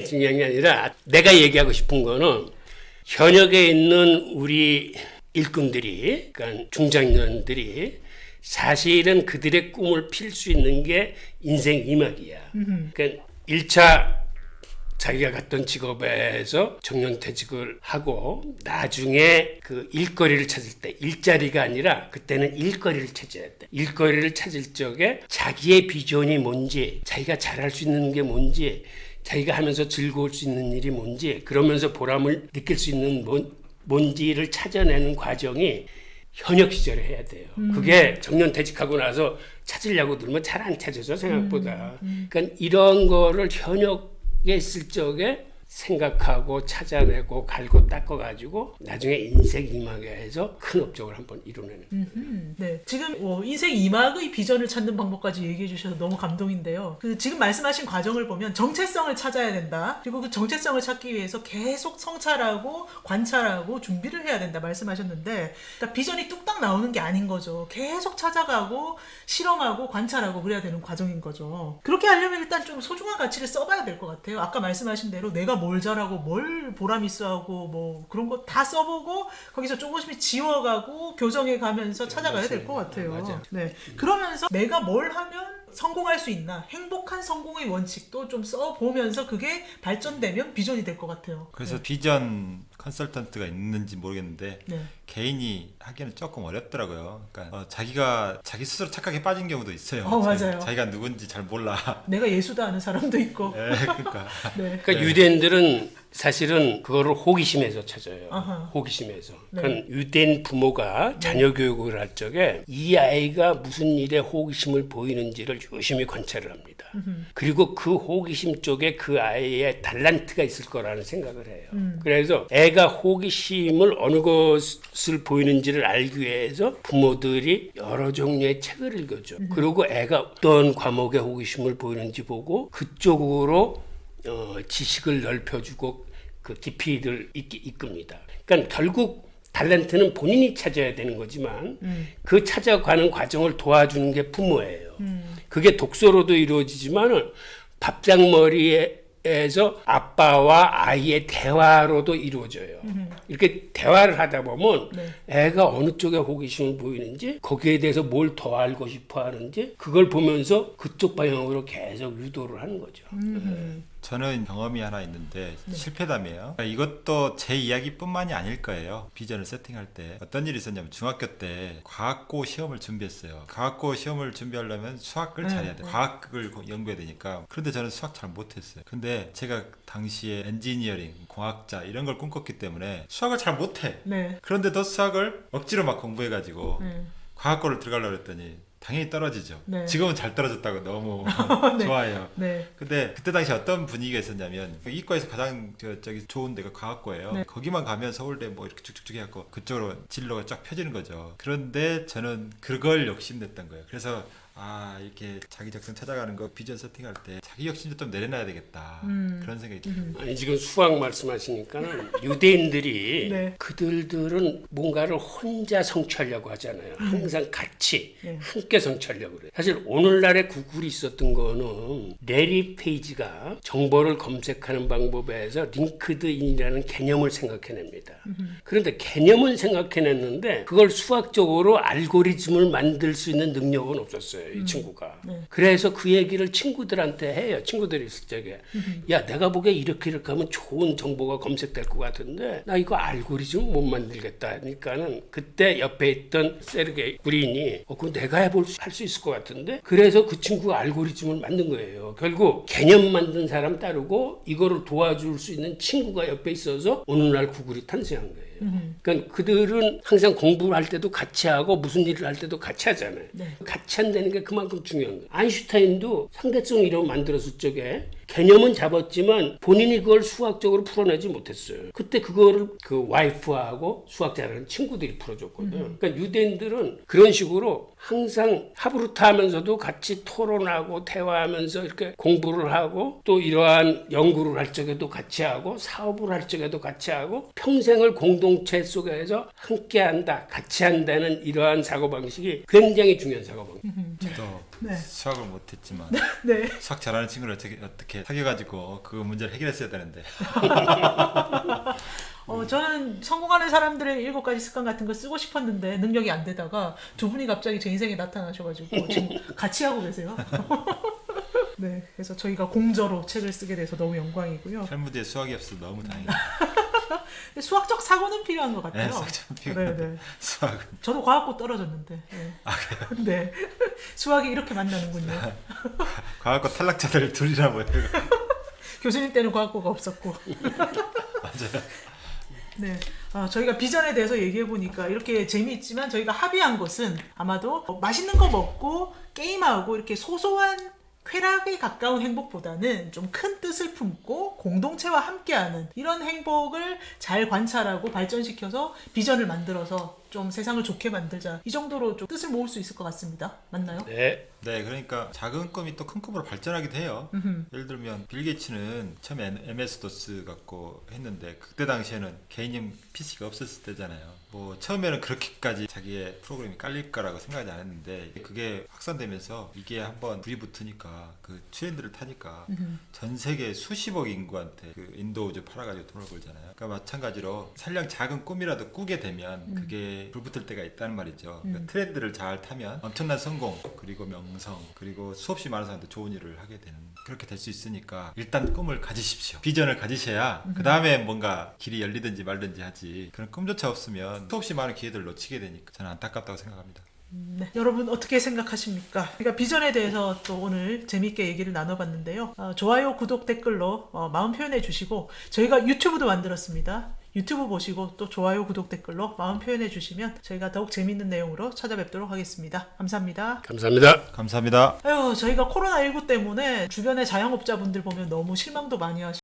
중요한 게 아니라 내가 얘기하고 싶은 거는 현역에 있는 우리 일꾼들이, 그러니까 중장년들이 사실은 그들의 꿈을 필 수 있는 게 인생 2막이야. 그러니까 1차 자기가 갔던 직업에서 정년퇴직을 하고 나중에 그 일거리를 찾을 때, 일자리가 아니라 그때는 일거리를 찾아야 돼. 일거리를 찾을 적에 자기의 비전이 뭔지, 자기가 잘할 수 있는 게 뭔지, 자기가 하면서 즐거울 수 있는 일이 뭔지, 그러면서 보람을 느낄 수 있는 뭔지를 찾아내는 과정이 현역 시절에 해야 돼요. 그게 정년퇴직하고 나서 찾으려고 들면 잘 안 찾아져, 생각보다. 그러니까 이런 거를 현역에 있을 적에 생각하고 찾아내고 갈고 닦아가지고 나중에 인생 2막에서 큰 업적을 한번 이뤄내는. 네, 지금 인생 2막의 비전을 찾는 방법까지 얘기해 주셔서 너무 감동인데요. 그 지금 말씀하신 과정을 보면 정체성을 찾아야 된다. 그리고 그 정체성을 찾기 위해서 계속 성찰하고 관찰하고 준비를 해야 된다 말씀하셨는데, 그러니까 비전이 뚝딱 나오는 게 아닌 거죠. 계속 찾아가고 실험하고 관찰하고 그래야 되는 과정인 거죠. 그렇게 하려면 일단 좀 소중한 가치를 써봐야 될 것 같아요. 아까 말씀하신 대로 내가 뭘 잘하고 뭘 보람 있어 하고 뭐 그런 거 다 써보고 거기서 조금씩 지워가고 교정해 가면서 찾아가야 될 것 같아요. 맞아. 네. 그러면서 내가 뭘 하면 성공할 수 있나, 행복한 성공의 원칙도 좀 써보면서 그게 발전되면 비전이 될 것 같아요. 그래서 비전 컨설턴트가 있는지 모르겠는데 네. 개인이 하기에는 조금 어렵더라고요. 그러니까 자기가 자기 스스로 착각에 빠진 경우도 있어요. 맞아요. 자기가 누군지 잘 몰라. 내가 예수도 아는 사람도 있고. 네, 그러니까 네. 그러니까 유대인들은 사실은 그거를 호기심에서 찾아요. 아하. 호기심에서. 네. 그러니까 유대인 부모가 자녀 교육을 할 적에 이 아이가 무슨 일에 호기심을 보이는지를 유심히 관찰을 합니다. 그리고 그 호기심 쪽에 그 아이의 달란트가 있을 거라는 생각을 해요. 그래서 애가 호기심을 어느 것을 보이는지를 알기 위해서 부모들이 여러 종류의 책을 읽어줘. 그리고 애가 어떤 과목에 호기심을 보이는지 보고 그쪽으로 지식을 넓혀주고 그 깊이를 이끕니다. 그러니까 결국 탤런트는 본인이 찾아야 되는 거지만 그 찾아가는 과정을 도와주는 게 부모예요. 그게 독서로도 이루어지지만 밥상머리에서 아빠와 아이의 대화로도 이루어져요. 이렇게 대화를 하다 보면 네. 애가 어느 쪽에 호기심을 보이는지 거기에 대해서 뭘 더 알고 싶어 하는지 그걸 보면서 그쪽 방향으로 계속 유도를 하는 거죠. 저는 경험이 하나 있는데 실패담이에요. 이것도 제 이야기뿐만이 아닐 거예요. 비전을 세팅할 때 어떤 일이 있었냐면 중학교 때 과학고 시험을 준비했어요. 과학고 시험을 준비하려면 수학을 잘해야 돼요. 과학을 연구해야 되니까. 그런데 저는 수학 잘 못했어요. 근데 제가 당시에 엔지니어링, 공학자 이런 걸 꿈꿨기 때문에 수학을 잘 못해. 네. 그런데도 수학을 억지로 막 공부해가지고 과학고를 들어가려고 했더니 당연히 떨어지죠. 네. 지금은 잘 떨어졌다고 너무 네. 좋아해요. 네. 근데 그때 당시 어떤 분위기가 있었냐면 이과에서 가장 저기 좋은 데가 과학고예요. 네. 거기만 가면 서울대 뭐 이렇게 쭉쭉쭉 해갖고 그쪽으로 진로가 쫙 펴지는 거죠. 그런데 저는 그걸 욕심냈던 거예요. 그래서 이렇게 자기 적성 찾아가는 거 비전 세팅할 때 자기 욕심도 좀 내려놔야 되겠다. 그런 생각이 들어요. 아니 지금 수학 말씀하시니까는 유대인들이 네. 그들은 뭔가를 혼자 성취하려고 하잖아요. 항상 같이 네. 함께 성취하려고 그래요. 사실 오늘날의 구글이 있었던 거는 레리 페이지가 정보를 검색하는 방법에서 링크드인이라는 개념을 생각해냅니다. 그런데 개념은 생각해냈는데 그걸 수학적으로 알고리즘을 만들 수 있는 능력은 없었어요. 이 친구가. 네. 그래서 그 얘기를 친구들한테 해요. 친구들이 있을 적에. 야, 내가 보기에 이렇게 하면 좋은 정보가 검색될 것 같은데 나 이거 알고리즘 못 만들겠다. 그러니까는 그때 옆에 있던 세르게이 브린이 그거 내가 할 수 있을 것 같은데 그래서 그 친구가 알고리즘을 만든 거예요. 결국 개념 만든 사람 따르고 이거를 도와줄 수 있는 친구가 옆에 있어서 오늘날 구글이 탄생한 거예요. 그러니까 그들은 항상 공부를 할 때도 같이 하고 무슨 일을 할 때도 같이 하잖아요. 네. 같이 한다는 게 그만큼 중요한 거예요. 아인슈타인도 상대성 이론을 만들었을 적에 개념은 잡았지만 본인이 그걸 수학적으로 풀어내지 못했어요. 그때 그거를 그 와이프하고 수학 잘하는 친구들이 풀어줬거든. 그러니까 유대인들은 그런 식으로 항상 하브루타 하면서도 같이 토론하고 대화하면서 이렇게 공부를 하고 또 이러한 연구를 할 적에도 같이 하고 사업을 할 적에도 같이 하고 평생을 공동체 속에서 함께 한다, 같이 한다는 이러한 사고방식이 굉장히 중요한 사고방식. 저도 네. 수학을 못했지만 네. 수학 잘하는 친구를 어떻게 사귀어가지고 그 문제를 해결했어야 되는데. 저는 성공하는 사람들의 7가지 습관 같은 거 쓰고 싶었는데 능력이 안 되다가 두 분이 갑자기 제 인생에 나타나셔가지고 지금 같이 하고 계세요. 네, 그래서 저희가 공저로 책을 쓰게 돼서 너무 영광이고요. 탈무드에 수학이 없어서 너무 다행이에요. 수학적 사고는 필요한 것 같아요. 네, 수학적 네, 필요한데 네. 수학은 저도 과학고 떨어졌는데. 네. 네. 수학이 이렇게 만나는군요. 과학과 탈락자들 둘이나 뭐예요. 교수님 때는 과학고가 없었고. 맞아요. 네, 저희가 비전에 대해서 얘기해 보니까 이렇게 재미있지만 저희가 합의한 것은 아마도 맛있는 거 먹고 게임하고 이렇게 소소한 쾌락에 가까운 행복보다는 좀 큰 뜻을 품고 공동체와 함께하는 이런 행복을 잘 관찰하고 발전시켜서 비전을 만들어서 좀 세상을 좋게 만들자, 이 정도로 좀 뜻을 모을 수 있을 것 같습니다. 맞나요? 네. 네, 그러니까 작은 꿈이 또 큰 꿈으로 발전하기도 해요. 예를 들면 빌 게이츠는 처음에 MS-DOS 갖고 했는데 그때 당시에는 개인용 PC가 없었을 때잖아요. 뭐 처음에는 그렇게까지 자기의 프로그램이 깔릴 거라고 생각하지 않았는데 그게 확산되면서 이게 한번 불이 붙으니까 그 트렌드를 타니까 전 세계 수십억 인구한테 그 윈도우즈 팔아가지고 돈을 벌잖아요. 그러니까 마찬가지로 설령 작은 꿈이라도 꾸게 되면 그게 불 붙을 때가 있다는 말이죠. 그러니까 트렌드를 잘 타면 엄청난 성공, 그리고 명성, 그리고 수없이 많은 사람한테 좋은 일을 하게 되는, 그렇게 될 수 있으니까 일단 꿈을 가지십시오. 비전을 가지셔야 그 다음에 뭔가 길이 열리든지 말든지 하지, 그런 꿈조차 없으면 수없이 많은 기회들을 놓치게 되니까 저는 안타깝다고 생각합니다. 네. 여러분 어떻게 생각하십니까? 그러니까 비전에 대해서 또 오늘 재미있게 얘기를 나눠봤는데요. 좋아요, 구독, 댓글로 마음 표현해 주시고 저희가 유튜브도 만들었습니다. 유튜브 보시고 또 좋아요, 구독, 댓글로 마음 표현해 주시면 저희가 더욱 재미있는 내용으로 찾아뵙도록 하겠습니다. 감사합니다. 감사합니다. 감사합니다. 아유, 저희가 코로나19 때문에 주변의 자영업자분들 보면 너무 실망도 많이 하시고